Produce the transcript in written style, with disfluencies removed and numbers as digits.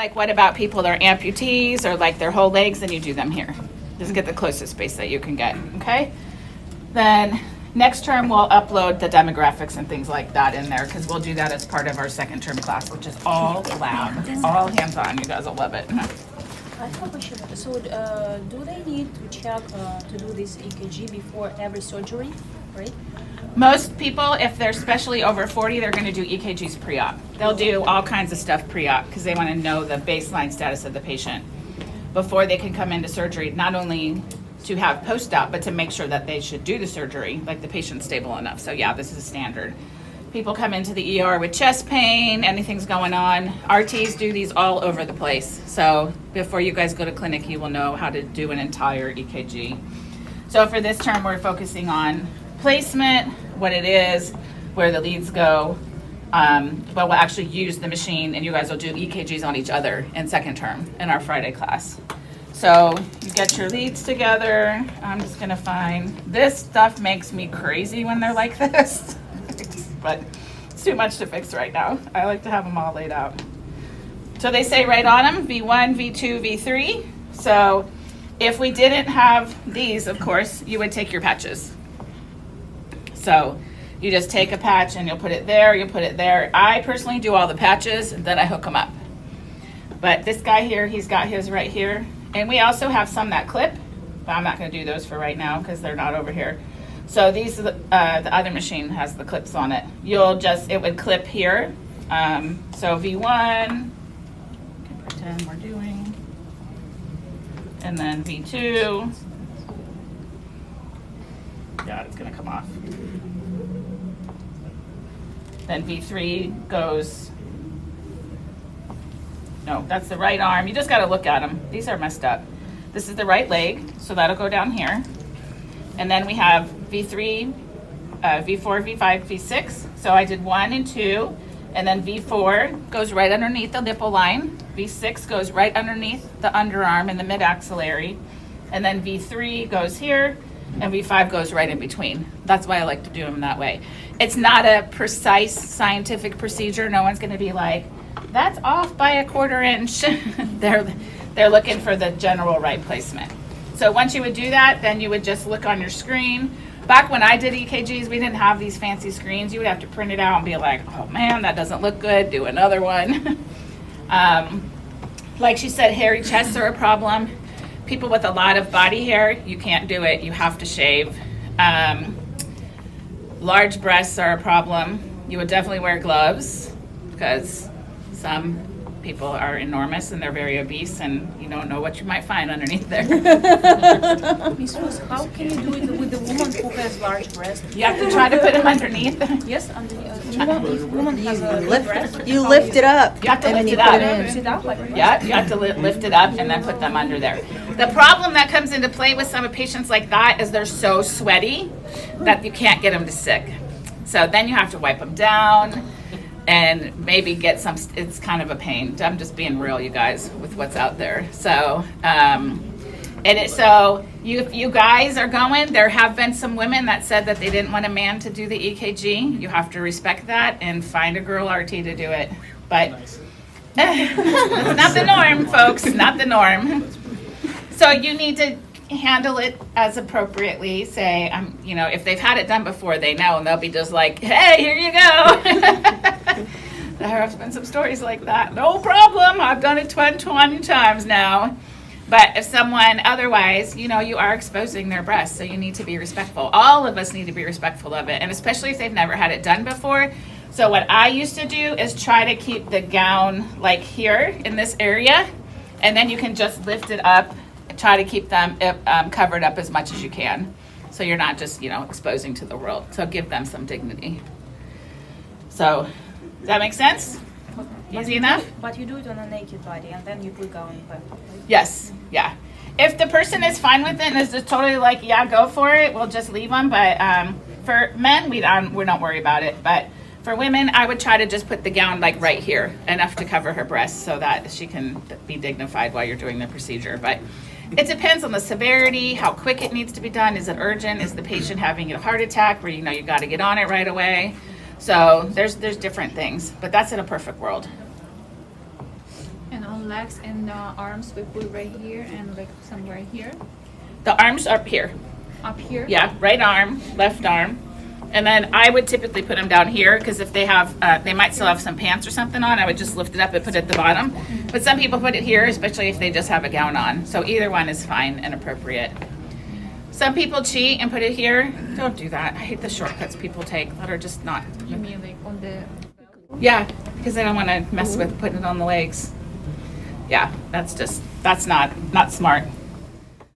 like, what about people that are amputees or like their whole legs? Then you do them here. Just get the closest space that you can get, okay? Then next term we'll upload the demographics and things like that in there because we'll do that as part of our second term class, which is all lab, all hands-on. You guys will love it. I have a question. So do they need to check to do this EKG before every surgery, right? Most people, if they're especially over 40, they're going to do EKGs pre-op. They'll do all kinds of stuff pre-op because they want to know the baseline status of the patient before they can come into surgery, not only to have post-op, but to make sure that they should do the surgery, like the patient's stable enough. So yeah, this is standard. People come into the ER with chest pain, anything's going on. RTs do these all over the place. So before you guys go to clinic, you will know how to do an entire EKG. So for this term, we're focusing on placement, what it is, where the leads go, but we'll actually use the machine and you guys will do EKGs on each other in second term in our Friday class. So you get your leads together. I'm just gonna find, this stuff makes me crazy when they're like this, but it's too much to fix right now. I like to have them all laid out. So they say right on them, V1, V2, V3. So if we didn't have these, of course, you would take your patches. So you just take a patch and you'll put it there, you'll put it there. I personally do all the patches and then I hook them up. But this guy here, he's got his right here. And we also have some that clip, but I'm not gonna do those for right now because they're not over here. So these, the other machine has the clips on it. It would clip here. So V1, can pretend we're doing. And then V2. God, it's gonna come off. Then V3 goes, no, that's the right arm. You just gotta look at them. These are messed up. This is the right leg, so that'll go down here. And then we have V3, V4, V5, V6. So I did 1 and 2, and then V4 goes right underneath the nipple line. V6 goes right underneath the underarm and the mid-axillary. And then V3 goes here, and V5 goes right in between. That's why I like to do them that way. It's not a precise scientific procedure. No one's gonna be like, that's off by a 1/4 inch. They're looking for the general right placement. So once you would do that, then you would just look on your screen. Back when I did EKGs, we didn't have these fancy screens. You would have to print it out and be like, oh man, that doesn't look good, do another one. Like she said, hairy chests are a problem. People with a lot of body hair, you can't do it, you have to shave. Large breasts are a problem. You would definitely wear gloves because some people are enormous and they're very obese and you don't know what you might find underneath there. Miss Foss, how can you do it with the woman who has large breasts? You have to try to put them underneath. Yes, underneath. If woman has a big breast, You lift it up. You have to and then lift you it put up. it in. sit out like this. Yeah, you have to lift it up and then put them under there. The problem that comes into play with some patients like that is they're so sweaty that you can't get them to stick. So then you have to wipe them down and maybe get some, it's kind of a pain. I'm just being real, you guys, with what's out there. So, if you guys are going, there have been some women that said that they didn't want a man to do the EKG. You have to respect that and find a girl RT to do it. But it's not the norm, folks, not the norm. So you need to handle it as appropriately. Say, if they've had it done before, they know, and they'll be just like, hey, here you go. There have been some stories like that. No problem, I've done it 20 times now. But if someone otherwise, you are exposing their breasts, so you need to be respectful. All of us need to be respectful of it, and especially if they've never had it done before. So what I used to do is try to keep the gown like here in this area, and then you can just lift it up and try to keep them covered up as much as you can. So you're not just, exposing to the world. So give them some dignity. So, does that make sense? Easy enough? But you do it on a naked body and then you put gown back. Yes, yeah. If the person is fine with it and is just totally like, yeah, go for it, we'll just leave them. But for men, we don't worry about it. But for women, I would try to just put the gown like right here, enough to cover her breasts so that she can be dignified while you're doing the procedure. But it depends on the severity, how quick it needs to be done. Is it urgent? Is the patient having a heart attack where you got to get on it right away? So there's different things, but that's in a perfect world. And on legs and arms, we put right here and like somewhere here, The arms up here. up here. Yeah, right arm, left arm. And then I would typically put them down here because if they have, they might still have some pants or something on, I would just lift it up and put it at the bottom. But some people put it here, especially if they just have a gown on. So either one is fine and appropriate. Some people cheat and put it here. Don't do that. I hate the shortcuts people take that are just not. You mean like on the Yeah, because I don't want to mess with putting it on the legs. Yeah, that's not smart.